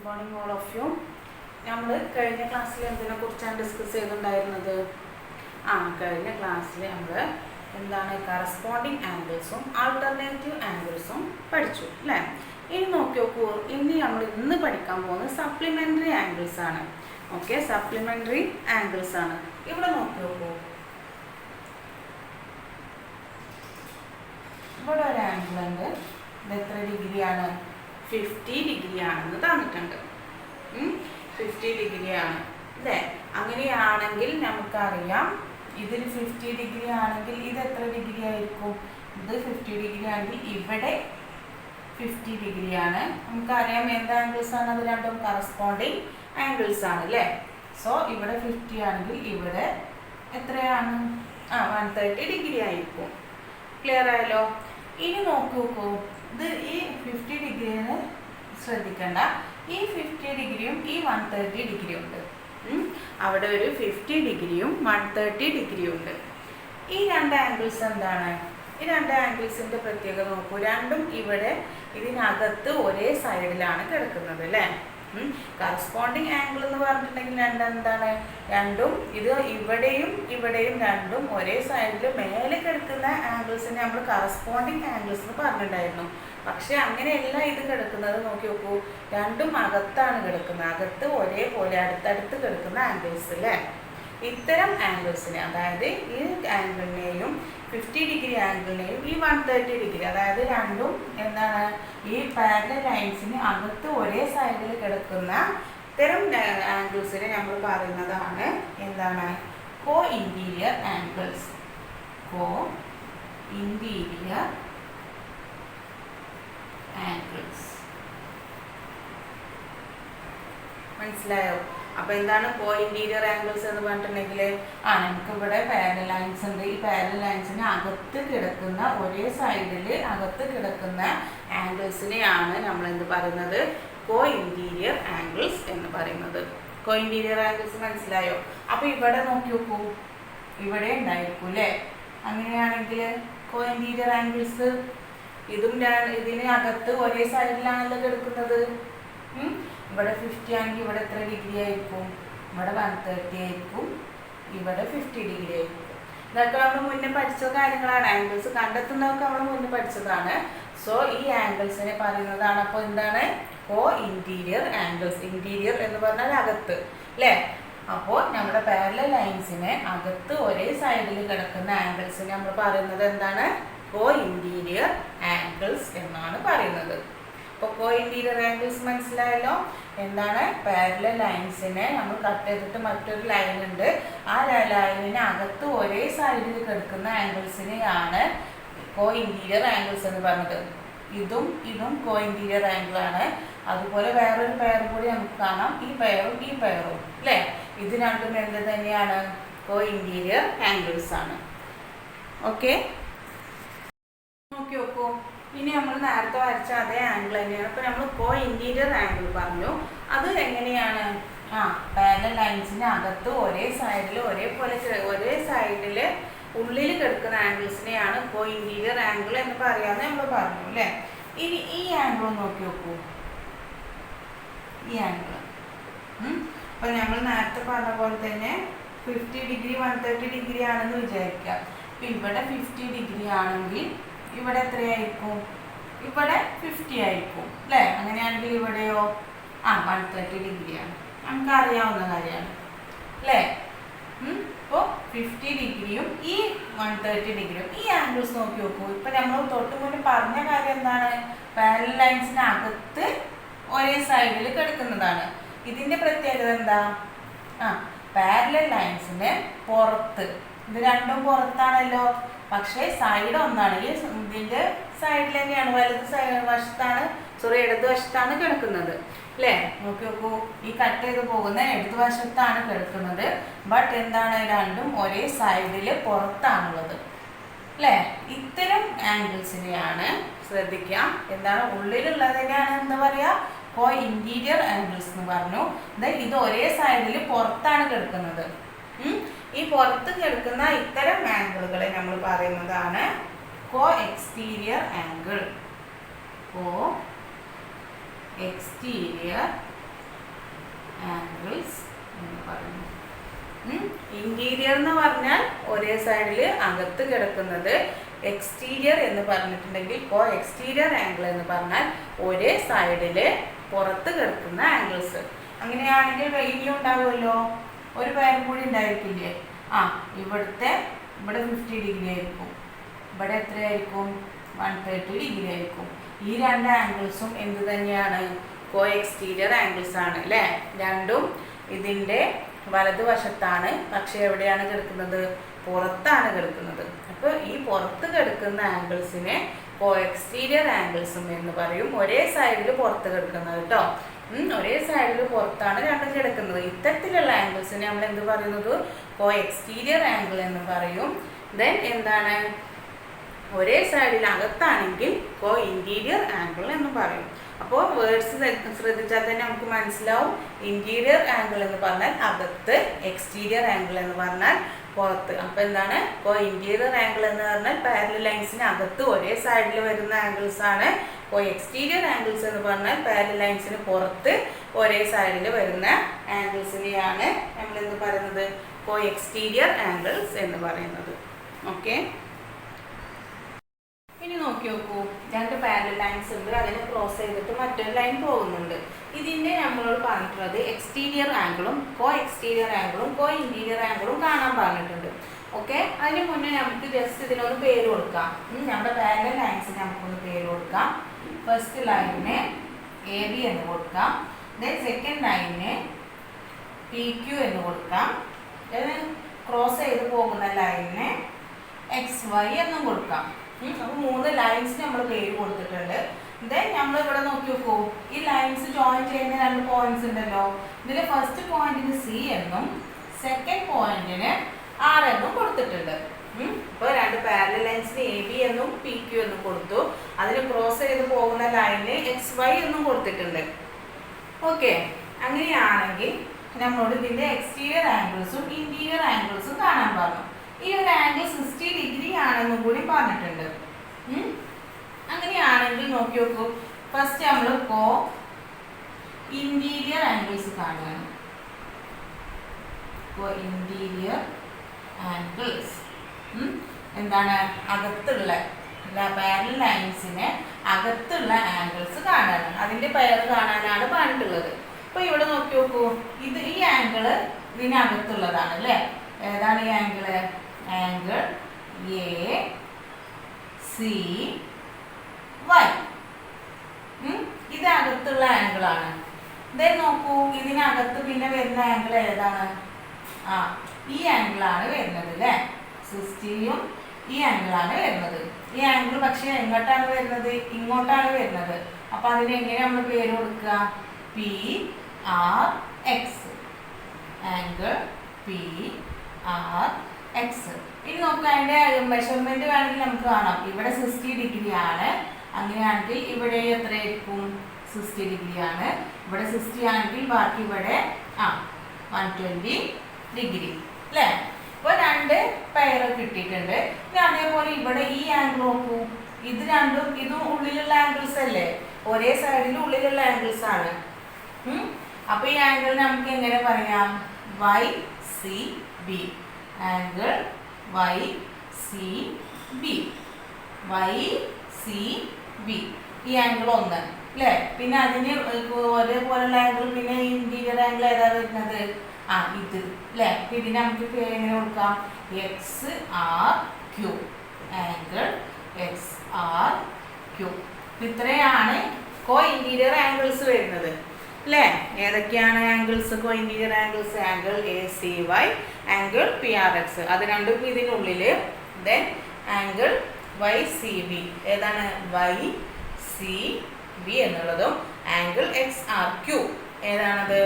Morning all of U. നമ്മൾ കഴിഞ്ഞ ക്ലാസ്സിൽ എന്തിനെ കുറിച്ചാണ് ഡിസ്കസ് ചെയ്തിട്ടുണ്ടായിരുന്നത്? കഴിഞ്ഞ ക്ലാസ്സിൽ നമ്മൾ എന്താണ് കറസ്പോണ്ടിങ് ആംഗിൾസും ആൾട്ടർനേറ്റീവ് ആംഗിൾസും പഠിച്ചു അല്ലേ? ഇനി നോക്കി നോക്കൂ, ഇന്ന് പഠിക്കാൻ പോകുന്നത് സപ്ലിമെൻ്ററി ആംഗിൾസ് ആണ്. ഓക്കെ, സപ്ലിമെൻ്ററി ആംഗിൾസ് ആണ്. ഇവിടെ നോക്കി നോക്കൂ, ഇവിടെ ഒരു ആംഗിൾ ഉണ്ട്. ഇത് എത്ര ഡിഗ്രിയാണ്? 50 ഡിഗ്രി ആണെന്ന് തന്നിട്ടുണ്ട്. 50 ഡിഗ്രി ആണ് അല്ലേ? അങ്ങനെയാണെങ്കിൽ നമുക്കറിയാം ഇതിൽ 50 ഡിഗ്രി ആണെങ്കിൽ ഇത് എത്ര ഡിഗ്രി ആയിരിക്കും? ഇത് 50 ഡിഗ്രി ആണെങ്കിൽ ഇവിടെ 50 ഡിഗ്രി ആണ്. നമുക്കറിയാം എന്ത് ആംഗിൾസ് ആണ് അത്? രണ്ടും കറസ്പോണ്ടിങ് ആംഗിൾസ് ആണ് അല്ലേ? സോ ഇവിടെ 50 ആണെങ്കിൽ ഇവിടെ എത്രയാണ്? 130 ഡിഗ്രി ആയിരിക്കും. ക്ലിയർ ആയല്ലോ? ഇനി നോക്കൂ, ഇത് ഈ 50 ഡിഗ്രിന്ന് ശ്രദ്ധിക്കണ്ട, ഈ 50 ഡിഗ്രിയും ഈ 130 ഡിഗ്രിയും ഉണ്ട്. അവിടെ ഒരു 50 ഡിഗ്രിയും 130 ഡിഗ്രിയും ഉണ്ട്. ഈ രണ്ട് ആംഗിൾസ് എന്താണ്? ഈ രണ്ട് ആംഗിൾസിന്റെ പ്രത്യേകത നോക്കൂ, രണ്ടും ഇവിടെ ഇതിനകത്ത് ഒരേ സൈഡിലാണ് കിടക്കുന്നത് അല്ലേ? കറസ്പോണ്ടിങ് ആംഗിൾ എന്ന് പറഞ്ഞിട്ടുണ്ടെങ്കിൽ എന്താണ്? രണ്ടും ഇത് ഇവിടെയും ഇവിടെയും രണ്ടും ഒരേ സൈഡിൽ മേലെ കിടക്കുന്ന ആംഗിൾസിനെ നമ്മൾ കറസ്പോണ്ടിങ് ആംഗിൾസ് എന്ന് പറഞ്ഞിട്ടുണ്ടായിരുന്നു. പക്ഷെ അങ്ങനെയല്ല ഇത് കിടക്കുന്നത്. നോക്കി നോക്കൂ, രണ്ടും അകത്താണ് കിടക്കുന്നത്, അകത്ത് ഒരേപോലെ അടുത്തടുത്ത് കിടക്കുന്ന ആംഗിൾസ് അല്ലേ? ഇത്തരം ആംഗിൾസിനെ, അതായത് ഈ ആംഗിളിനെയും 50 ഡിഗ്രി ആംഗിളിനെയും ഈ 130 ഡിഗ്രി, അതായത് രണ്ടും എന്താണ് ഈ പാരലൽ ലൈൻസിന് അകത്ത് ഒരേ സൈഡിൽ കിടക്കുന്ന ഇത്തരം ആംഗിൾസിനെ നമ്മൾ പറയുന്നതാണ് എന്താണ്? കോ ഇന്റീരിയർ ആംഗിൾസ്. കോ ഇന്റീരിയർ ആംഗിൾസ്. മനസ്സിലായോ? അപ്പൊ എന്താണ് കോ ഇന്റീരിയർ ആംഗിൾസ് എന്ന് പറഞ്ഞിട്ടുണ്ടെങ്കിൽ നമുക്ക് ഇവിടെ പാരലൽ ലൈൻസ് ഉണ്ട്. ഈ പാരലൽ ലൈൻസിന് അകത്ത് കിടക്കുന്ന ഒരേ സൈഡിൽ അകത്ത് കിടക്കുന്ന ആംഗിൾസിനെയാണ് നമ്മൾ എന്ത് പറയുന്നത്? കോ ഇന്റീരിയർ ആംഗിൾസ് എന്ന് പറയുന്നത്. കോ ഇന്റീരിയർ ആംഗിൾസ് മനസ്സിലായോ? അപ്പൊ ഇവിടെ നോക്കി നോക്കൂ, ഇവിടെ ഉണ്ടായിരിക്കും അല്ലേ? അങ്ങനെയാണെങ്കിൽ കോ ഇന്റീരിയർ ആംഗിൾസ് ഇതും ഇതിന് അകത്ത് ഒരേ സൈഡിലാണല്ലോ കിടക്കുന്നത്. ഇവിടെ 50 ആണെങ്കിൽ ഇവിടെ എത്ര ഡിഗ്രി ആയിരിക്കും? ഇവിടെ 130 ആയിരിക്കും, ഇവിടെ 50 ഡിഗ്രി ആയിരിക്കും. ഇതൊക്കെ നമ്മൾ മുന്നേ പഠിച്ച കാര്യങ്ങളാണ്. ആംഗിൾസ് കണ്ടെത്തുന്നതൊക്കെ നമ്മൾ മുന്നേ പഠിച്ചതാണ്. സോ ഈ ആംഗിൾസിനെ പറയുന്നതാണ് അപ്പോൾ എന്താണ്? കോ ഇന്റീരിയർ ആംഗിൾസ്. ഇന്റീരിയർ എന്ന് പറഞ്ഞാൽ അകത്ത് അല്ലേ? അപ്പോൾ നമ്മുടെ പാരലൽ ലൈൻസിനെ അകത്ത് ഒരേ സൈഡിൽ കിടക്കുന്ന ആംഗിൾസിനെ നമ്മൾ പറയുന്നത് എന്താണ്? കോ ഇന്റീരിയർ ആംഗിൾസ് എന്നാണ് പറയുന്നത്. അപ്പോൾ കോ ഇന്റീരിയർ ആംഗിൾസ് മനസ്സിലായല്ലോ? എന്താണ്? പാരലൽ ലൈൻസിനെ നമ്മൾ കട്ട് ചെയ്തിട്ട് മറ്റൊരു ലൈൻ ഉണ്ട്, ആ ലൈനിന് അകത്ത് ഒരേ സൈഡിൽ കിടക്കുന്ന ആംഗിൾസിനെയാണ് കോ ഇന്റീരിയർ ആംഗിൾസ് എന്ന് പറഞ്ഞത്. ഇതും കോ ഇന്റീരിയർ ആംഗിൾ ആണ്. അതുപോലെ വേറൊരു പെയർ കൂടി നമുക്ക് കാണാം, ഈ പെയറും അല്ലേ? ഇത് രണ്ടും എന്ത് തന്നെയാണ്? കോ ഇന്റീരിയർ ആംഗിൾസ് ആണ്. ഓക്കെ, നോക്കി നോക്കൂ, ഇനി നമ്മൾ നേരത്തെ വരച്ച അതേ ആംഗിൾ തന്നെയാണ്. അപ്പോൾ നമ്മൾ കോ ഇന്റീരിയർ ആംഗിൾ പറഞ്ഞു. അത് എങ്ങനെയാണ്? പാരലൽ ലൈൻസിന് അകത്ത് ഒരേ സൈഡിൽ ഒരേ സൈഡിൽ ഉള്ളിൽ കിടക്കുന്ന ആംഗിൾസിനെയാണ് കോ ഇന്റീരിയർ ആംഗിൾ എന്ന് പറയാമെന്ന് നമ്മൾ പറഞ്ഞു അല്ലേ? ഇനി ഈ ആംഗിൾ നോക്കി നോക്കൂ, ഈ ആംഗിൾ അപ്പോൾ നമ്മൾ നേരത്തെ പറഞ്ഞ പോലെ തന്നെ 50 ഡിഗ്രി 130 ഡിഗ്രി ആണെന്ന് വിചാരിക്കാം. അപ്പോൾ ഇവിടെ 50 ഡിഗ്രി ആണെങ്കിൽ ഇവിടെ എത്രയായിരിക്കും? ഇവിടെ 50 ആയിരിക്കും അല്ലേ? അങ്ങനെയാണെങ്കിൽ ഇവിടെയോ 130 ഡിഗ്രിയാണ്. നമുക്കറിയാവുന്ന കാര്യമാണ് അല്ലേ? ഇപ്പോൾ 50 ഡിഗ്രിയും ഈ 130 ഡിഗ്രിയും ഈ ആംഗിൾസ് നോക്കി നോക്കൂ. ഇപ്പം നമ്മൾ തൊട്ട് മുന്നേ പറഞ്ഞ കാര്യം എന്താണ്? പാരലൽ ലൈൻസിന് അകത്ത് ഒരേ സൈഡിൽ കിടക്കുന്നതാണ്. ഇതിൻ്റെ പ്രത്യേകത എന്താ? പാരലൽ ലൈൻസിന് പുറത്ത്, ഇത് രണ്ടും പുറത്താണല്ലോ, പക്ഷേ സൈഡ് ഒന്നാണ്. ഈ ഇതിൻ്റെ സൈഡിൽ തന്നെയാണ്, ഇടത് വശത്താണ് കിടക്കുന്നത് അല്ലേ? നോക്കി നോക്കൂ, ഈ കട്ട് ചെയ്ത് പോകുന്ന ഇടത് വശത്താണ് കിടക്കുന്നത്. ബട്ട് എന്താണ്? രണ്ടും ഒരേ സൈഡിൽ പുറത്താണുള്ളത് അല്ലേ? ഇത്തരം ആംഗിൾസിനെയാണ് ശ്രദ്ധിക്കാം എന്താണ്? ഉള്ളിലുള്ളതിനെയാണ് എന്താ പറയുക? കോ ഇന്റീരിയർ ആംഗിൾസ് എന്ന് പറഞ്ഞു. ഇത് ഒരേ സൈഡിൽ പുറത്താണ് കിടക്കുന്നത്. ഈ പുറത്ത് കിടക്കുന്ന ഇത്തരം ആംഗിളുകളെ നമ്മൾ പറയുന്നതാണ് കോ എക്സ്റ്റീരിയർ ആംഗിൾ. കോ exterior ആംഗിൾസ് എന്ന് പറയുന്നു. ഇന്റീരിയർ എന്ന് പറഞ്ഞാൽ ഒരേ സൈഡിൽ അകത്ത് കിടക്കുന്നത്. എക്സ്റ്റീരിയർ എന്ന് പറഞ്ഞിട്ടുണ്ടെങ്കിൽ കോ എക്സ്റ്റീരിയർ ആംഗിൾ എന്ന് പറഞ്ഞാൽ ഒരേ സൈഡിൽ പുറത്ത് കിടക്കുന്ന ആംഗിൾസ്. അങ്ങനെയാണെങ്കിൽ ഇനിയും ഉണ്ടാവുമല്ലോ, ഒരു പേരും കൂടി ഉണ്ടായിരിക്കില്ലേ? ഇവിടെ 50 ഡിഗ്രി ആയിരിക്കും, ഇവിടെ എത്രയായിരിക്കും? 130 ഡിഗ്രി ആയിരിക്കും. ഈ രണ്ട് ആംഗിൾസും എന്ത് തന്നെയാണ്? കോ എക്സ്റ്റീരിയർ ആംഗിൾസ് ആണ് അല്ലേ? രണ്ടും ഇതിൻ്റെ വലതുവശത്താണ്, പക്ഷെ എവിടെയാണ് കിടക്കുന്നത്? പുറത്താണ് കിടക്കുന്നത്. അപ്പോൾ ഈ പുറത്ത് കിടക്കുന്ന ആംഗിൾസിനെ കോ എക്സ്റ്റീരിയർ ആംഗിൾസും എന്ന് പറയും. ഒരേ സൈഡിൽ പുറത്ത് കിടക്കുന്നത് കേട്ടോ. ഒരേ സൈഡിൽ പുറത്താണ് രണ്ടും കിടക്കുന്നത്. ഇത്തരത്തിലുള്ള ആംഗിൾസിനെ നമ്മൾ എന്ത് പറയുന്നത്? കോ എക്സ്റ്റീരിയർ ആംഗിൾ എന്ന് പറയും. ദെൻ എന്താണ്? ഒരേ സൈഡിൽ അകത്താണെങ്കിൽ കോ ഇന്റീരിയർ ആംഗിൾ എന്ന് പറയും. അപ്പോൾ വേർഡ്സ് ശ്രദ്ധിച്ചാൽ തന്നെ നമുക്ക് മനസ്സിലാവും. ഇന്റീരിയർ ആംഗിൾ എന്ന് പറഞ്ഞാൽ അകത്ത്, എക്സ്റ്റീരിയർ ആംഗിൾ എന്ന് പറഞ്ഞാൽ പുറത്ത്. അപ്പോൾ എന്താണ്? കോ ഇന്റീരിയർ ആംഗിൾ എന്ന് പറഞ്ഞാൽ പാരലൽ ലൈൻസിന് അകത്ത് ഒരേ സൈഡിൽ വരുന്ന ആംഗിൾസ് ആണ്. കോ എക്സ്റ്റീരിയർ ആംഗിൾസ് എന്ന് പറഞ്ഞാൽ പാരലൽ ലൈൻസിന് പുറത്ത് ഒരേ സൈഡിൽ വരുന്ന ആംഗിൾസിനെയാണ് നമ്മൾ എന്ത് പറയുന്നത്? കോ എക്സ്റ്റീരിയർ ആംഗിൾസ് എന്ന് പറയുന്നത്. ഓക്കെ, ഇനി നോക്കി നോക്കൂ. രണ്ട് പാരലൽ ലൈൻസ് ഉണ്ട്, അതിനെ ക്രോസ് ചെയ്തിട്ട് മറ്റൊരു ലൈൻ പോകുന്നുണ്ട്. ഇതിൻ്റെ നമ്മളോട് പറഞ്ഞിട്ടുള്ളത് എക്സ്റ്റീരിയർ ആംഗിളും കോ എക്സ്റ്റീരിയർ ആംഗിളും കോ ഇന്റീരിയർ ആംഗിളും കാണാൻ പറഞ്ഞിട്ടുണ്ട്. ഓക്കെ, അതിന് മുന്നേ നമുക്ക് ജസ്റ്റ് ഇതിനൊന്ന് പേര് കൊടുക്കാം. നമ്മുടെ പാരലൽ ലൈൻസിന് നമുക്കൊന്ന് പേര് കൊടുക്കാം. ഫസ്റ്റ് ലൈനിന് AB എന്ന് കൊടുക്കാം. ദെൻ സെക്കൻഡ് ലൈനിന് PQ എന്ന് കൊടുക്കാം. ക്രോസ് ചെയ്ത് പോകുന്ന ലൈനിന് XY എന്നും കൊടുക്കാം. അപ്പോൾ 3 ലൈൻസിന് നമ്മൾ പേര് കൊടുത്തിട്ടുണ്ട്. ദെൻ നമ്മൾ ഇവിടെ നോക്കി നോക്കൂ. ഈ ലൈൻസ് ജോയിൻ ചെയ്യുന്ന 2 പോയിന്റ്സ് ഉണ്ടല്ലോ. ഇതിൽ ഫസ്റ്റ് പോയിന്റിന് C എന്നും സെക്കൻഡ് പോയിന്റിന് R എന്നും കൊടുത്തിട്ടുണ്ട്. ഇപ്പോൾ 2 പാരലൽ ലൈൻസിന് AB എന്നും PQ എന്നും കൊടുത്തു. അതിന് ക്രോസ് ചെയ്ത് പോകുന്ന ലൈനിന് XY എന്നും കൊടുത്തിട്ടുണ്ട്. ഓക്കെ, അങ്ങനെയാണെങ്കിൽ നമ്മളോട് ഇതിൻ്റെ എക്സ്റ്റീരിയർ ആംഗിൾസും ഇന്റീരിയർ ആംഗിൾസും കാണാൻ പറഞ്ഞു. ഈ ഒരു ആംഗിൾ 60 ഡിഗ്രി ആണെന്നും കൂടി പറഞ്ഞിട്ടുണ്ട്. അങ്ങനെയാണെങ്കിൽ നോക്കി നോക്കൂ. ഫസ്റ്റ് നമ്മൾ കോ ഇന്റീരിയർ ആംഗിൾസ് കാണുകയാണ്. കോ ഇന്റീരിയർ ആംഗിൾസ് എന്താണ്? അകത്തുള്ള പാരലൽ ലൈൻസിന് അകത്തുള്ള ആംഗിൾസ് കാണാനാണ്, അതിൻ്റെ പെയർ കാണാനാണ് പറഞ്ഞിട്ടുള്ളത്. അപ്പോൾ ഇവിടെ നോക്കി നോക്കൂ. ഈ ആംഗിള് ഇതിനകത്തുള്ളതാണ് അല്ലേ? ഏതാണ് ഈ ആംഗിള്? Angle ACY. ഇത് അകത്തുള്ള ആംഗിളാണ്. ദെൻ നോക്കൂ, ഇതിനകത്ത് പിന്നെ വരുന്ന ആംഗിൾ ഏതാണ്? ഈ ആംഗിളാണ് വരുന്നത് അല്ലേ? 60യും ഈ ആംഗിളാണ് വരുന്നത്. ഈ ആംഗിൾ പക്ഷേ എങ്ങോട്ടാണ് വരുന്നത്? ഇങ്ങോട്ടാണ് വരുന്നത്. അപ്പോൾ അതിന് എങ്ങനെ നമ്മൾ പേര് കൊടുക്കുക? PRX. Angle PRX. ഇനി നോക്കുക, അതിൻ്റെ മെഷർമെന്റ് വേണമെങ്കിൽ നമുക്ക് കാണാം. ഇവിടെ 60 ഡിഗ്രി ആണ്. അങ്ങനെയാണെങ്കിൽ ഇവിടെ എത്രയായിരിക്കും? 60 ഡിഗ്രി ആണ്. ഇവിടെ 60 ആണെങ്കിൽ ബാക്കി ഇവിടെ 120 ഡിഗ്രി അല്ലേ? ഇപ്പോൾ 2 പെയർ കിട്ടിയിട്ടുണ്ട്. ഇനി അതേപോലെ ഇവിടെ ഈ ആംഗിൾ നോക്കൂ. ഇത് രണ്ടും ഇതും ഉള്ളിലുള്ള ആംഗിൾസ് അല്ലേ? ഒരേ സൈഡിൽ ഉള്ളിലുള്ള ആംഗിൾസ് ആണ്. അപ്പോൾ ഈ ആംഗിൾ നമുക്ക് എങ്ങനെ പറയാം? YCB. Angle YCB. YCB. ഈ ആംഗിൾ 1 അല്ലേ? പിന്നെ അതിന് ഒരേപോലുള്ള ആംഗിൾ പിന്നെ ഇന്റീരിയർ ആംഗിൾ ഏതാ വരുന്നത്? ഇത് അല്ലേ? ഇതിന് നമുക്ക് എങ്ങനെ കൊടുക്കാം? XRQ. Angle XRQ. ഇത്രയാണ് കോ ഇന്റീരിയർ ആംഗിൾസ് വരുന്നത് അല്ലേ? ഏതൊക്കെയാണ് ആംഗിൾസ്? കോ interior angles angle ACY, angle PRX, അത് രണ്ടും ഇതിനുള്ളിൽ. ദെൻ ആംഗിൾ YCB, ഏതാണ്? YCB എന്നുള്ളതും ആംഗിൾ XRQ, ഏതാണത്?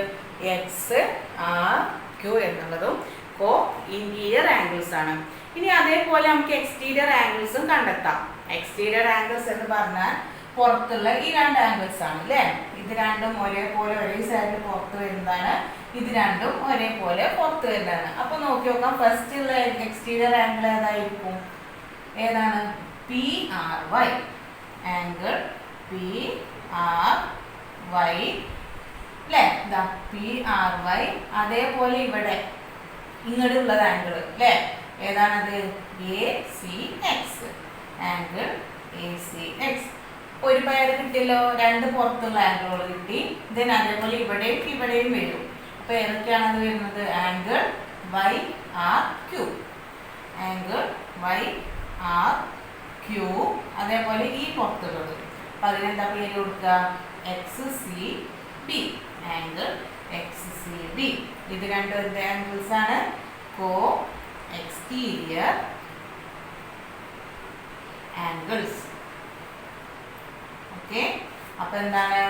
XRQ എന്നുള്ളതും കോ ഇന്റീരിയർ ആംഗിൾസ് ആണ്. ഇനി അതേപോലെ നമുക്ക് എക്സ്റ്റീരിയർ ആംഗിൾസും കണ്ടെത്താം. എക്സ്റ്റീരിയർ ആംഗിൾസ് എന്ന് പറഞ്ഞാൽ പുറത്തുള്ള ഈ 2 ആംഗിൾസ് ആണ് അല്ലേ? ഇത് രണ്ടും ഒരേപോലെ ഒരേ സൈഡിൽ പുറത്ത് വരുന്നതാണ്. ഇത് രണ്ടും ഒരേപോലെ പുറത്ത് വരുന്നതാണ്. അപ്പോൾ നോക്കി നോക്കാം. ഫസ്റ്റ് ഉള്ള എക്സ്റ്റീരിയർ ആംഗിൾ ഏതായിരിക്കും? ഏതാണ്? PRY. ആംഗിൾ PRY അല്ലേ? ഇതാ PRY. അതേപോലെ ഇവിടെ ഇങ്ങോട്ടുള്ളത് ആംഗിൾ അല്ലേ? ഏതാണത്? ACX. Angle ACX. ഒരു പേര് കിട്ടിയല്ലോ, രണ്ട് പുറത്തുള്ള ആംഗിളുകൾ കിട്ടി. ഇതിന് അതേപോലെ ഇവിടെയും വരും. അപ്പൊ ഏതൊക്കെയാണ് അത് വരുന്നത്? Angle YRQ. Angle YRQ. അതേപോലെ ഈ പുറത്തുള്ളത്. അപ്പൊ അതിനെന്താ പേര് കൊടുക്കുക? XCB. Angle XCB. ഇത് രണ്ടും എന്ത് ആംഗിൾസ് ആണ്? കോ എക്സ്റ്റീരിയർ ആംഗിൾസ്. ഓക്കെ. അപ്പൊ എന്താണ്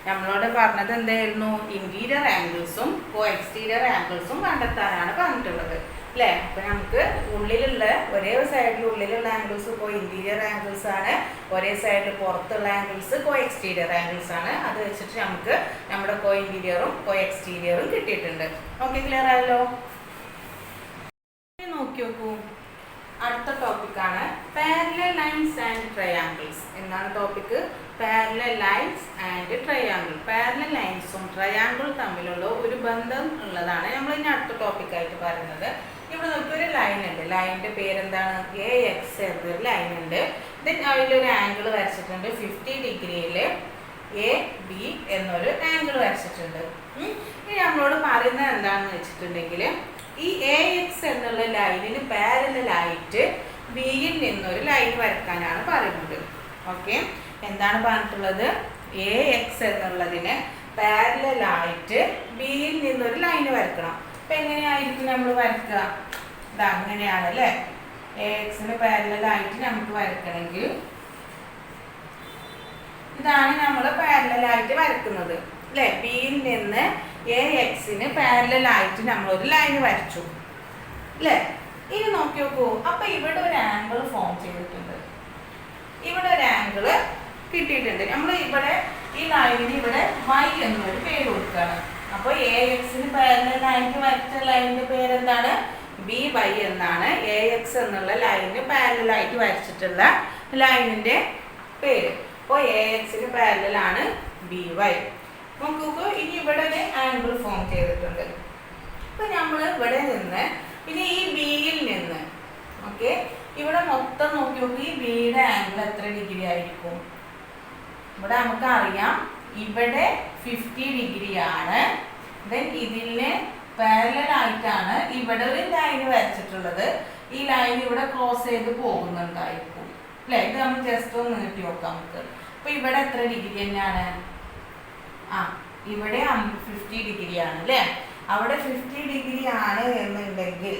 നമ്മളോട് പറഞ്ഞത്? എന്തായിരുന്നു? ഇന്റീരിയർ ആംഗിൾസും കോ എക്സ്റ്റീരിയർ ആംഗിൾസും കണ്ടെത്താനാണ് പറഞ്ഞിട്ടുള്ളത് അല്ലേ? അപ്പൊ നമുക്ക് ഉള്ളിലുള്ള ഒരേ സൈഡിൽ ഉള്ളിലുള്ള ആംഗിൾസ് കോ ഇന്റീരിയർ ആംഗിൾസ് ആണ്, ഒരേ സൈഡിൽ പുറത്തുള്ള ആംഗിൾസ് കോ എക്സ്റ്റീരിയർ ആംഗിൾസ് ആണ്. അത് വെച്ചിട്ട് നമുക്ക് നമ്മുടെ കോ ഇന്റീരിയറും കോ എക്സ്റ്റീരിയറും കിട്ടിയിട്ടുണ്ട്. ഓക്കെ, ക്ലിയർ ആയല്ലോ? നോക്കി നോക്കൂ, അടുത്ത ടോപ്പിക്കാണ് പാരലൽ ലൈൻസ് ആൻഡ് ട്രയാങ്കിൾസ്. എന്താണ് topic? Parallel lines and triangle. Parallel ലൈൻസും ട്രയാങ്കിളും തമ്മിലുള്ള ഒരു ബന്ധം ഉള്ളതാണ് നമ്മൾ ഇനി അടുത്ത ടോപ്പിക്കായിട്ട് പറയുന്നത്. ഇവിടെ നമുക്കൊരു ലൈൻ ഉണ്ട്. ലൈനിന്റെ പേരെന്താണ്? AX എന്നൊരു ലൈൻ ഉണ്ട്. ദെൻ അതിലൊരു ആംഗിൾ വരച്ചിട്ടുണ്ട്. 50 ഡിഗ്രിയിൽ AB എന്നൊരു ആംഗിൾ വരച്ചിട്ടുണ്ട്. ഇനി നമ്മളോട് പറയുന്നത് എന്താണെന്ന് വെച്ചിട്ടുണ്ടെങ്കിൽ, ഈ AX എന്നുള്ള ലൈനിന് പാരലലായിട്ട് ബിയിൽ നിന്നൊരു ലൈൻ വരക്കാനാണ് പറയുന്നത്. ഓക്കെ, എന്താണ് പറഞ്ഞിട്ടുള്ളത്? AX എന്നുള്ളതിന് പാരലലായിട്ട് ബിയിൽ നിന്നൊരു ലൈൻ വരക്കണം. അപ്പൊ എങ്ങനെയായിരിക്കും നമ്മൾ വരക്കുക? ഇത് അങ്ങനെയാണ് അല്ലേ? AXന് പാരലലായിട്ട് നമുക്ക് വരക്കണമെങ്കിൽ ഇതാണ് നമ്മൾ പാരലലായിട്ട് വരക്കുന്നത് അല്ലേ? ബിയിൽ നിന്ന് AXന് പാരലലായിട്ട് നമ്മളൊരു ലൈൻ വരച്ചു അല്ലേ? ഇനി നോക്കി നോക്കൂ. അപ്പൊ ഇവിടെ ഒരു ആംഗിൾ ഫോം ചെയ്തിട്ടുണ്ട്. ഇവിടെ ഒരു ആംഗിൾ കിട്ടിയിട്ടുണ്ട്. നമ്മൾ ഇവിടെ ഈ ലൈനിന് ഇവിടെ Y എന്നൊരു പേര് കൊടുക്കുകയാണ്. അപ്പൊ AXന് പാരലലായിട്ട് വരച്ച ലൈനിന്റെ പേരെന്താണ്? BY എന്നാണ്. AX എന്നുള്ള ലൈനിന് പാരലലായിട്ട് വരച്ചിട്ടുള്ള ലൈനിന്റെ പേര്. അപ്പോൾ AXന് പാരലലാണ് BY. നോക്കൂ, ഇനി ഇവിടെ ഒരു ആംഗിൾ ഫോം ചെയ്തിട്ടുണ്ട്. അപ്പൊ നമ്മൾ ഇവിടെ നിന്ന് പിന്നെ ഈ ബിയിൽ നിന്ന് ഓക്കെ, ഇവിടെ മൊത്തം നോക്കി നോക്കി ഈ ബിയുടെ ആംഗിൾ എത്ര ഡിഗ്രി ആയിരിക്കും? ഇവിടെ നമുക്ക് അറിയാം ഇവിടെ 50 ഡിഗ്രി ആണ്. ദെൻ ഇതിന് പാരലലായിട്ടാണ് ഇവിടെ ഒരു ലൈൻ വരച്ചിട്ടുള്ളത്. ഈ ലൈൻ ഇവിടെ ക്രോസ് ചെയ്ത് പോകുന്നുണ്ടായിരിക്കും അല്ലേ? ഇത് നമ്മൾ ജസ്റ്റ് ഒന്ന് നീട്ടി നോക്കാം നമുക്ക്. അപ്പൊ ഇവിടെ എത്ര ഡിഗ്രി തന്നെയാണ്? ഇവിടെ 50 ഡിഗ്രി ആണ് അല്ലേ? അവിടെ 50 ഡിഗ്രി ആണ് എന്നുണ്ടെങ്കിൽ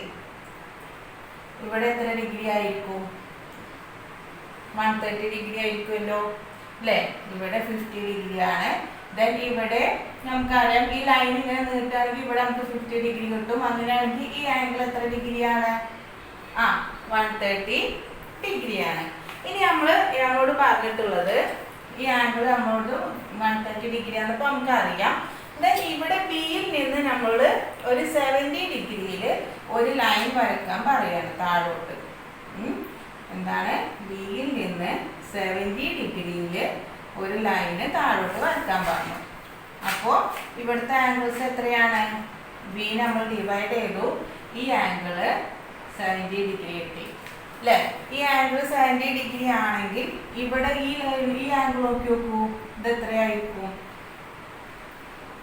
ഇവിടെ എത്ര ഡിഗ്രി ആയിരിക്കും? 130 ഡിഗ്രി ആയിരിക്കുമല്ലോ അല്ലേ? ഇവിടെ 50 ഡിഗ്രി ആണ്. ദെൻ ഇവിടെ നമുക്കറിയാം ഈ ലൈൻ ഇങ്ങനെ നീട്ടുകയാണെങ്കിൽ ഇവിടെ നമുക്ക് 50 ഡിഗ്രി കിട്ടും. അങ്ങനെയാണെങ്കിൽ ഈ ആംഗിൾ എത്ര ഡിഗ്രിയാണ്? 130 ഡിഗ്രിയാണ്. ഇനി നമ്മളോട് പറഞ്ഞിട്ടുള്ളത് ഈ ആംഗിൾ നമ്മളോട് 130 ഡിഗ്രി ആണ്. അപ്പോൾ നമുക്കറിയാം ദെൻ ഇവിടെ ബിയിൽ നിന്ന് നമ്മൾ ഒരു 70 ഡിഗ്രിയിൽ ഒരു ലൈൻ വരക്കാൻ പറയാണ് താഴോട്ട്. എന്താണ്? ബിയിൽ നിന്ന് 70 ഡിഗ്രിയിൽ ഒരു ലൈന് താഴോട്ട് വരക്കാൻ പറഞ്ഞു. അപ്പോൾ ഇവിടുത്തെ ആംഗിൾസ് എത്രയാണ്? ബി നമ്മൾ ഡിവൈഡ് ചെയ്തു. ഈ ആംഗിള് 70 ഡിഗ്രി കിട്ടി അല്ലേ? ഈ ആംഗിൾ 70 ഡിഗ്രി ആണെങ്കിൽ ഇവിടെ ഈ ആംഗിൾ നോക്കി നോക്കൂ, ഇത് എത്രയായിരിക്കും?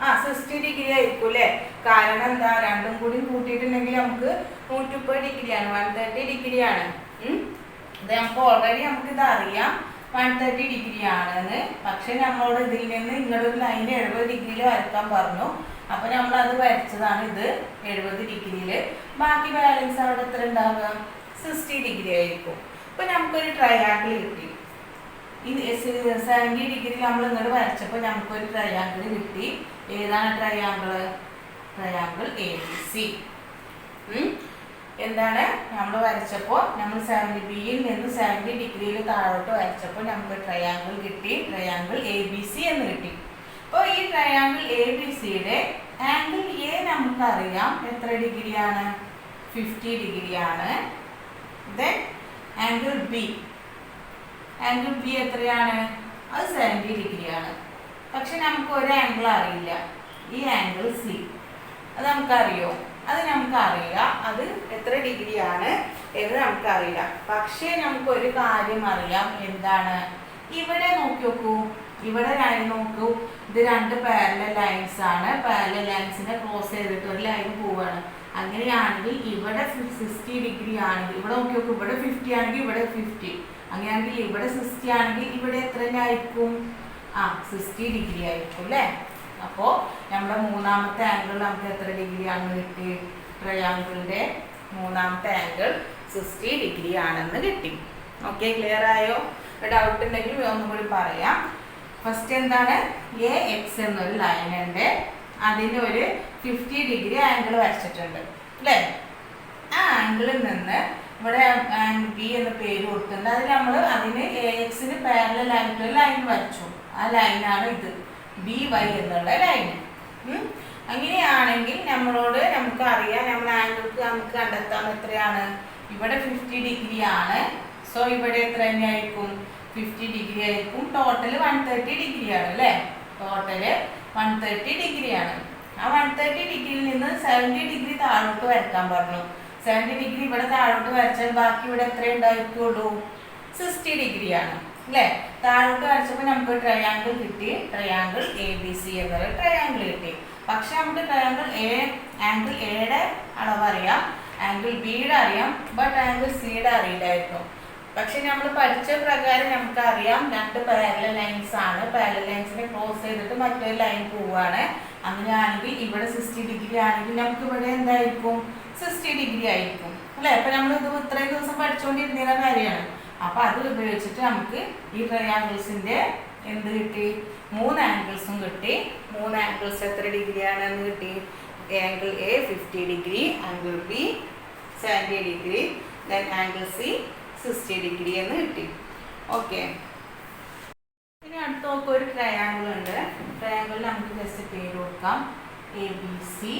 60 ഡിഗ്രി ആയിരിക്കും അല്ലേ? കാരണം എന്താ? രണ്ടും കൂടി കൂട്ടിയിട്ടുണ്ടെങ്കിൽ നമുക്ക് 130 ഡിഗ്രിയാണ്, 130 ഡിഗ്രിയാണ്. ഇത് നമുക്ക് ഓൾറെഡി നമുക്കിത് അറിയാം 130 ഡിഗ്രി ആണെന്ന്. പക്ഷെ നമ്മളോട് ഇതിൽ നിന്ന് ഇങ്ങോട്ടൊരു ലൈൻ 70 ഡിഗ്രിയിൽ വരക്കാൻ പറഞ്ഞു. അപ്പൊ നമ്മൾ അത് വരച്ചതാണ്. ഇത് 70 ഡിഗ്രിയിൽ. ബാക്കി ബാലൻസ് അവിടെ എത്ര ഉണ്ടാവുക? 60 ഡിഗ്രി ആയിരിക്കും. അപ്പൊ നമുക്കൊരു ട്രയാങ്കിൾ കിട്ടി. ഈ 70 ഡിഗ്രി നമ്മൾ ഇങ്ങോട്ട് വരച്ചപ്പോൾ നമുക്കൊരു ട്രയാങ്കിൾ കിട്ടി. ഏതാണ് ട്രയാങ്കിൾ? Triangle ABC. എന്താണ്? നമ്മൾ വരച്ചപ്പോൾ നമ്മൾ 70 ബിയിൽ നിന്ന് 70 ഡിഗ്രിയിൽ താഴോട്ട് വരച്ചപ്പോൾ നമുക്ക് ട്രയാങ്കിൾ കിട്ടി. ട്രയാങ്കിൾ ABC എന്ന് കിട്ടി. അപ്പോൾ ഈ ട്രയാങ്കിൾ ABCയുടെ ആംഗിൾ A നമുക്കറിയാം എത്ര ഡിഗ്രിയാണ്? 50 ഡിഗ്രിയാണ്. ദെൻ ആംഗിൾ B എത്രയാണ്? അത് 70 ഡിഗ്രിയാണ് പക്ഷെ നമുക്ക് ഒരു ആംഗിൾ അറിയില്ല. ഈ ആംഗിൾ സി അത് നമുക്കറിയോ? അത് നമുക്കറിയാം, അത് എത്ര ഡിഗ്രിയാണ് എന്ന് നമുക്കറിയില്ല. പക്ഷേ നമുക്കൊരു കാര്യം അറിയാം. എന്താണ്? ഇവിടെ നോക്കി നോക്കൂ, ഇവിടെ ലൈൻ നോക്കൂ. ഇത് രണ്ട് പാരലൽ ലൈൻസ് ആണ്. പാരലൽ ലൈൻസിനെ ക്രോസ് ചെയ്തിട്ട് ഒരു ലൈൻ പോവാണ്. അങ്ങനെയാണെങ്കിൽ ഇവിടെ 60 ഡിഗ്രി ആണെങ്കിൽ ഇവിടെ നോക്കി നോക്കൂ, ഇവിടെ 50 ആണെങ്കിൽ ഇവിടെ 50. അങ്ങനെയാണെങ്കിൽ ഇവിടെ 60 ആണെങ്കിൽ ഇവിടെ എത്ര ആയിരിക്കും? 60 ഡിഗ്രി ആയിരിക്കും അല്ലേ? അപ്പോൾ നമ്മുടെ മൂന്നാമത്തെ ആംഗിൾ നമുക്ക് എത്ര ഡിഗ്രി ആണെന്ന് കിട്ടി? ട്രയാങ്കിളിൻ്റെ മൂന്നാമത്തെ ആംഗിൾ 60 ഡിഗ്രി ആണെന്ന് കിട്ടി. ഓക്കെ, ക്ലിയർ ആയോ? ഡൗട്ട് ഉണ്ടെങ്കിൽ ഒന്നും കൂടി പറയാം. ഫസ്റ്റ് എന്താണ്? എ എക്സ് എന്നൊരു ലൈൻ ഉണ്ട്, അതിന് ഒരു 50 ഡിഗ്രി ആംഗിൾ വരച്ചിട്ടുണ്ട് അല്ലേ? ആ ആംഗിളിൽ നിന്ന് ഇവിടെ ബി എന്ന പേര് കൊടുത്തിട്ടുണ്ട്. അതിൽ നമ്മൾ അതിന് എ എക്സിന് പാരലൽ ആയിട്ടുള്ള ലൈൻ വരച്ചു. ആ ലൈനാണ് ഇത്, ബി വൈ എന്നുള്ള ലൈൻ. അങ്ങനെയാണെങ്കിൽ നമുക്ക് അറിയാം, നമ്മുടെ ആംഗിൾക്ക് നമുക്ക് കണ്ടെത്താൻ എത്രയാണ്? ഇവിടെ 50 ഡിഗ്രി ആണ്. സോ ഇവിടെ എത്ര തന്നെയായിരിക്കും? 50 ഡിഗ്രി ആയിരിക്കും. ടോട്ടൽ 130 ഡിഗ്രി ആണ് അല്ലേ? ടോട്ടല് 130 ഡിഗ്രി ആണ്. ആ 130 ഡിഗ്രിയിൽ നിന്ന് 70 ഡിഗ്രി താഴോട്ട് വരയ്ക്കാൻ പറഞ്ഞു. 70 ഡിഗ്രി ഇവിടെ താഴോട്ട് വരച്ചാൽ ബാക്കി ഇവിടെ എത്ര ഉണ്ടായിരിക്കുള്ളൂ? 60 ഡിഗ്രിയാണ് അല്ലേ? താഴോട്ട് വരച്ചപ്പോൾ നമുക്ക് ട്രയാങ്കിൾ കിട്ടി. ട്രയാങ്കിൾ എ ബി സി എന്നൊരു ട്രയാങ്കിൾ കിട്ടി. പക്ഷെ നമുക്ക് ആംഗിൾ എയുടെ അളവ് അറിയാം, ആംഗിൾ ബിയുടെ അറിയാം, ബട്ട് ആംഗിൾ സിയുടെ അറിയില്ലായിരുന്നു. പക്ഷെ നമ്മൾ പഠിച്ച പ്രകാരം നമുക്കറിയാം രണ്ട് പാരലൽ ലൈൻസ് ആണ്. പാരലൽ ലൈൻസിനെ ക്രോസ് ചെയ്തിട്ട് മറ്റൊരു ലൈൻ പോവുകയാണ്. അങ്ങനെയാണെങ്കിൽ ഇവിടെ 60 ഡിഗ്രി ആണെങ്കിൽ നമുക്ക് ഇവിടെ എന്തായിരിക്കും? 60 ഡിഗ്രി ആയിരിക്കും അല്ലേ? അപ്പൊ നമ്മൾ ഇത് ഇത്രയും ദിവസം പഠിച്ചുകൊണ്ടിരുന്ന കാര്യമാണ്. അപ്പൊ അത് ഉപയോഗിച്ചിട്ട് നമുക്ക് ഈ ട്രയാങ്കിൾസിന്റെ എന്ത് കിട്ടി? 3 ആംഗിൾസും കിട്ടി. 3 ആംഗിൾസ് എത്ര ഡിഗ്രിയാണെന്ന് കിട്ടി? Angle A 50 degree, angle B 70 degree, then angle C 60 degree എന്ന് കിട്ടി. ഓക്കെ, ഇനി അടുത്ത് നോക്കുക, ഒരു ട്രയാങ്കിൾ ഉണ്ട്. ട്രയാങ്കിളിൽ നമുക്ക് ജസ്റ്റ് പേര് കൊടുക്കാം A B C.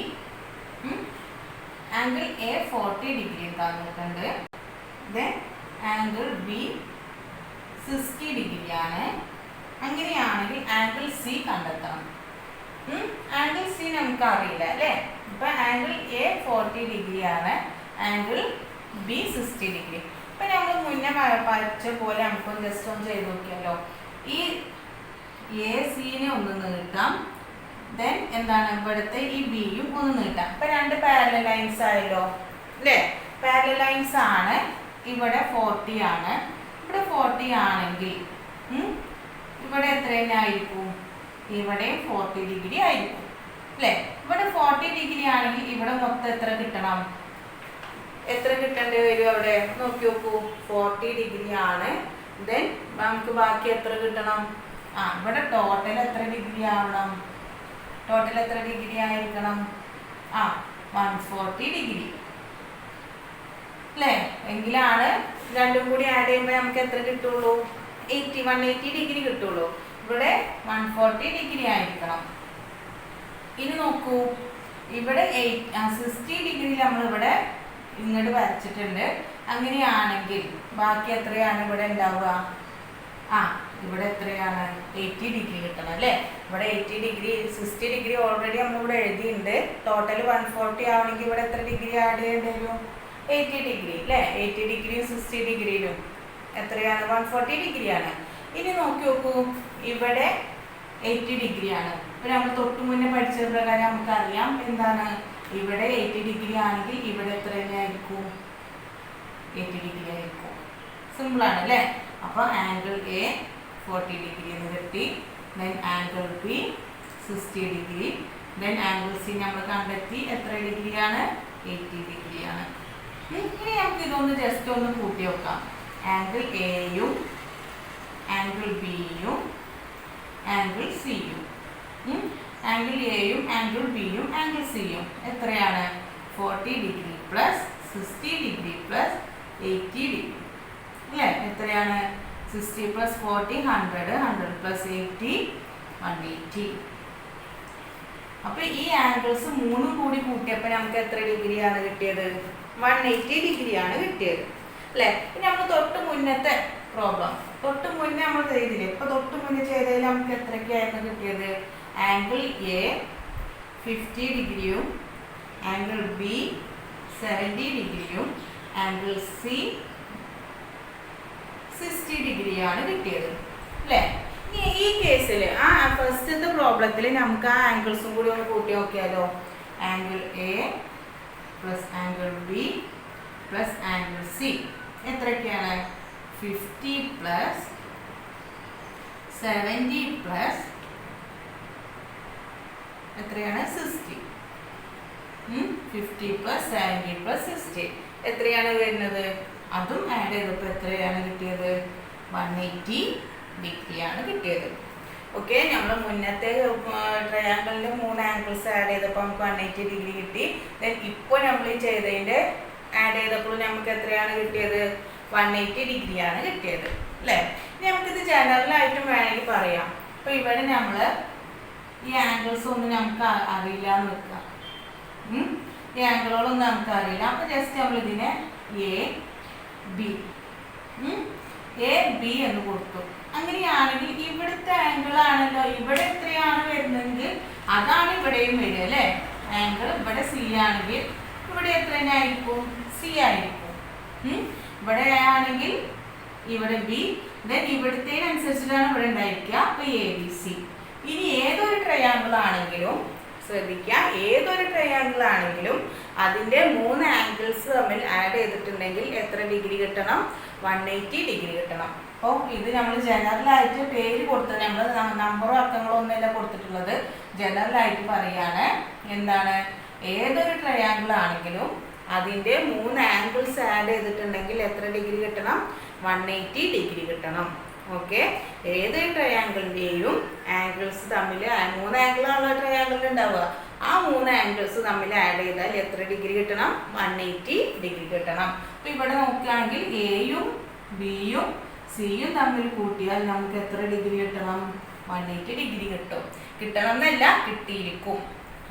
Angle A 40 degree തന്നിട്ടുണ്ട്. ദെൻ ആംഗിൾ ബി 60 ഡിഗ്രിയാണ്. അങ്ങനെയാണെങ്കിൽ ആംഗിൾ സി കണ്ടെത്തണം. ആംഗിൾ സി നമുക്ക് അറിയില്ല അല്ലേ? ഇപ്പൊ ആംഗിൾ എ 40 ഡിഗ്രിയാണ്, ആംഗിൾ ബി 60 ഡിഗ്രി. ഇപ്പൊ നമ്മൾ മുന്നേ പഠിച്ച പോലെ നമുക്ക് ജസ്റ്റ് ഒന്ന് ചെയ്ത് നോക്കിയാലോ. ഈ എ സിനെ ഒന്ന് നീട്ടാം, ദെൻ എന്താണ് ഇവിടുത്തെ ഈ ബിയും ഒന്ന് നീട്ടാം. ഇപ്പൊ രണ്ട് പാരലൽ ലൈൻസ് ആയല്ലോ അല്ലേ? പാരലൽ ലൈൻസ് ആണ്. ഇവിടെ 40 ആണ്, ഇവിടെ 40 ആണെങ്കിൽ ഇവിടെ എത്ര ആയിരിക്കും? ഇവിടെ 40 ഡിഗ്രി ആയിരിക്കും അല്ലേ? ഇവിടെ 40 ഡിഗ്രി ആണെങ്കിൽ ഇവിടെ മൊത്തം എത്ര കിട്ടണം? എത്ര കിട്ടേണ്ടി വരും? അവിടെ നോക്കി നോക്കൂ, 40 ഡിഗ്രി ആണ്. ദെൻ നമുക്ക് ബാക്കി എത്ര കിട്ടണം? ഇവിടെ ടോട്ടൽ എത്ര ഡിഗ്രി ആവണം? ടോട്ടൽ എത്ര ഡിഗ്രി ആയിരിക്കണം? 140 ഡിഗ്രി അല്ലേ? എങ്കിലാണ് രണ്ടും കൂടി ആഡ് ചെയ്യുമ്പോൾ നമുക്ക് എത്ര കിട്ടുള്ളൂ? 180 ഡിഗ്രി കിട്ടുള്ളൂ. ഇവിടെ 140 ഡിഗ്രി ആയിരിക്കണം. ഇനി നോക്കൂ, ഇവിടെ 60 ഡിഗ്രിയിൽ നമ്മളിവിടെ ഇങ്ങോട്ട് വരച്ചിട്ടുണ്ട്. അങ്ങനെയാണെങ്കിൽ ബാക്കി എത്രയാണ് ഇവിടെ ഉണ്ടാവുക? ഇവിടെ എത്രയാണ്? 80 ഡിഗ്രി കിട്ടണം അല്ലേ? ഇവിടെ 80 ഡിഗ്രി, 60 ഡിഗ്രി ഓൾറെഡി നമ്മളിവിടെ എഴുതിയിട്ടുണ്ട്. ടോട്ടൽ 140 ആവണമെങ്കിൽ ഇവിടെ എത്ര ഡിഗ്രി ആഡ് ചെയ്യേണ്ടി വരും? 80 ഡിഗ്രി അല്ലേ? 80 ഡിഗ്രിയും 60 ഡിഗ്രിയിലും എത്രയാണ്? 140 ഡിഗ്രിയാണ്. ഇനി നോക്കി നോക്കൂ, ഇവിടെ 80 ഡിഗ്രിയാണ്. ഇപ്പൊ നമ്മൾ തൊട്ട് മുന്നേ പഠിച്ച പ്രകാരം നമുക്കറിയാം എന്താണ്? ഇവിടെ 80 ഡിഗ്രി ആണെങ്കിൽ ഇവിടെ എത്ര തന്നെയായിരിക്കും? 80 ഡിഗ്രി ആയിരിക്കും. സിമ്പിൾ ആണ് അല്ലേ? അപ്പൊ ആംഗിൾ എ 40 ഡിഗ്രി എന്ന് കിട്ടി. Then angle B 60 degree. Then angle C നമ്മൾ കണ്ടെത്തി എത്ര ഡിഗ്രിയാണ്? 80 ഡിഗ്രിയാണ്. ഇനി നമുക്ക് ഇതൊന്ന് ജസ്റ്റ് ഒന്ന് കൂട്ടി വെക്കാം. ആംഗിൾ എയും ആംഗിൾ ബിയും ആംഗിൾ സിയും, ആംഗിൾ എയും ആംഗിൾ ബിയും ആംഗിൾ സിയും എത്രയാണ്? 40 degree plus 60 degree plus 80 degree അല്ലേ? എത്രയാണ്? 60 പ്ലസ് 40 100, 100 പ്ലസ് 80 180. അപ്പൊ ഈ ആംഗിൾസ് മൂന്നും കൂടി കൂട്ടിയപ്പോൾ നമുക്ക് എത്ര ഡിഗ്രിയാണ് കിട്ടിയത്? 180 ഡിഗ്രിയാണ് കിട്ടിയത് അല്ലേ? ഇനി നമ്മൾ തൊട്ട് മുന്നത്തെ പ്രോബ്ലം തൊട്ട് മുന്നേ നമ്മൾ ചെയ്തില്ലേ, ഇപ്പൊ തൊട്ട് മുന്നേ ചെയ്തതിൽ നമുക്ക് എത്രയ്ക്കായിരുന്നു കിട്ടിയത്? ആംഗിൾ എ 50 ഡിഗ്രിയും ആംഗിൾ ബി 70 ഡിഗ്രിയും ആംഗിൾ സി 60 ഡിഗ്രിയാണ് കിട്ടിയത് അല്ലേ? ഈ കേസിൽ ആ ഫസ്റ്റത്തെ പ്രോബ്ലത്തിൽ നമുക്ക് ആ ആംഗിൾസും കൂടി ഒന്ന് കൂട്ടി നോക്കിയാലോ. Angle A plus angle B plus angle C എത്രയൊക്കെയാണ്? 50 പ്ലസ് 70 പ്ലസ് എത്രയാണ്? 60. 50 പ്ലസ് 70 പ്ലസ് 60 എത്രയാണ് വരുന്നത്? അതും ആഡ് ചെയ്തപ്പോൾ എത്രയാണ് കിട്ടിയത്? 180 ഡിഗ്രിയാണ് കിട്ടിയത്. ഓക്കെ, നമ്മൾ മുന്നത്തെ ട്രയാങ്കിളിൻ്റെ 3 ആംഗിൾസ് ആഡ് ചെയ്തപ്പോൾ നമുക്ക് 180 ഡിഗ്രി കിട്ടി. ദെൻ ഇപ്പോൾ നമ്മൾ ഈ ചെയ്തതിൻ്റെ ആഡ് ചെയ്തപ്പോൾ നമുക്ക് എത്രയാണ് കിട്ടിയത്? 180 ഡിഗ്രിയാണ് കിട്ടിയത് അല്ലേ? ഇനി നമുക്കിത് ജനറലായിട്ടും വേണമെങ്കിൽ പറയാം. അപ്പോൾ ഇവിടെ നമ്മൾ ഈ ആംഗിൾസ് ഒന്നും നമുക്ക് അറിയില്ല എന്ന് വെക്കാം. ഈ ആംഗിളുകളൊന്നും നമുക്ക് അറിയില്ല. അപ്പോൾ ജസ്റ്റ് നമ്മളിതിനെ എ ബി എന്ന് കൊടുത്തു. അങ്ങനെയാണെങ്കിൽ ഇവിടുത്തെ ആംഗിൾ ആണല്ലോ, ഇവിടെ എത്രയാണ് വരുന്നതെങ്കിൽ അതാണ് ഇവിടെയും വരിക അല്ലേ? ആംഗിൾ ഇവിടെ സി ആണെങ്കിൽ ഇവിടെ എത്ര ആയിരിക്കും? സി ആയിരിക്കും. ഇവിടെ ആണെങ്കിൽ ഇവിടെ ബി, ദെൻ ഇവിടുത്തേനനുസരിച്ചിട്ടാണ് ഇവിടെ ഉണ്ടായിരിക്കുക. അപ്പോൾ എ ബി സി. ഇനി ഏതൊരു ട്രയാങ്കിൾ ആണെങ്കിലും ശ്രദ്ധിക്കുക, ഏതൊരു ട്രയാങ്കിൾ ആണെങ്കിലും അതിൻ്റെ 3 ആംഗിൾസ് തമ്മിൽ ആഡ് ചെയ്തിട്ടുണ്ടെങ്കിൽ എത്ര ഡിഗ്രി കിട്ടണം? 180 ഡിഗ്രി കിട്ടണം. അപ്പോൾ ഇത് നമ്മൾ ജനറലായിട്ട് പേര് കൊടുത്തത്, നമ്മൾ നമ്പറോ അക്കങ്ങളോ ഒന്നുമല്ല കൊടുത്തിട്ടുള്ളത്, ജനറലായിട്ട് പറയുകയാണ്. എന്താണ്? ഏതൊരു ട്രയാങ്കിൾ ആണെങ്കിലും അതിൻ്റെ 3 ആംഗിൾസ് ആഡ് ചെയ്തിട്ടുണ്ടെങ്കിൽ എത്ര ഡിഗ്രി കിട്ടണം? 180 ഡിഗ്രി കിട്ടണം. ഓക്കെ, ഏത് ട്രയാങ്കിളിൻ്റെയും ആംഗിൾസ് തമ്മിൽ 3 ആംഗിളാണുള്ള ട്രയാങ്കിളിൽ ഉണ്ടാവുക. ആ 3 ആംഗിൾസ് തമ്മിൽ ആഡ് ചെയ്താൽ എത്ര ഡിഗ്രി കിട്ടണം? 180 ഡിഗ്രി കിട്ടണം. അപ്പോൾ ഇവിടെ നോക്കുകയാണെങ്കിൽ എയും ബിയും സിയും തമ്മിൽ കൂട്ടിയാൽ നമുക്ക് എത്ര ഡിഗ്രി കിട്ടണം? 180 ഡിഗ്രി കിട്ടും. കിട്ടണം എന്നല്ല, കിട്ടിയിരിക്കും.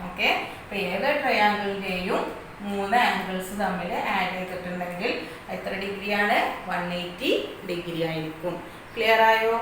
ഓക്കെ, അപ്പോൾ ഏത് ട്രയാങ്കിളിൻ്റെയും 3 ആംഗിൾസ് തമ്മിൽ ആഡ് ചെയ്തിട്ടുണ്ടെങ്കിൽ എത്ര ഡിഗ്രിയാണ്? 180 ഡിഗ്രി ആയിരിക്കും. ക്ലിയർ ആയോ?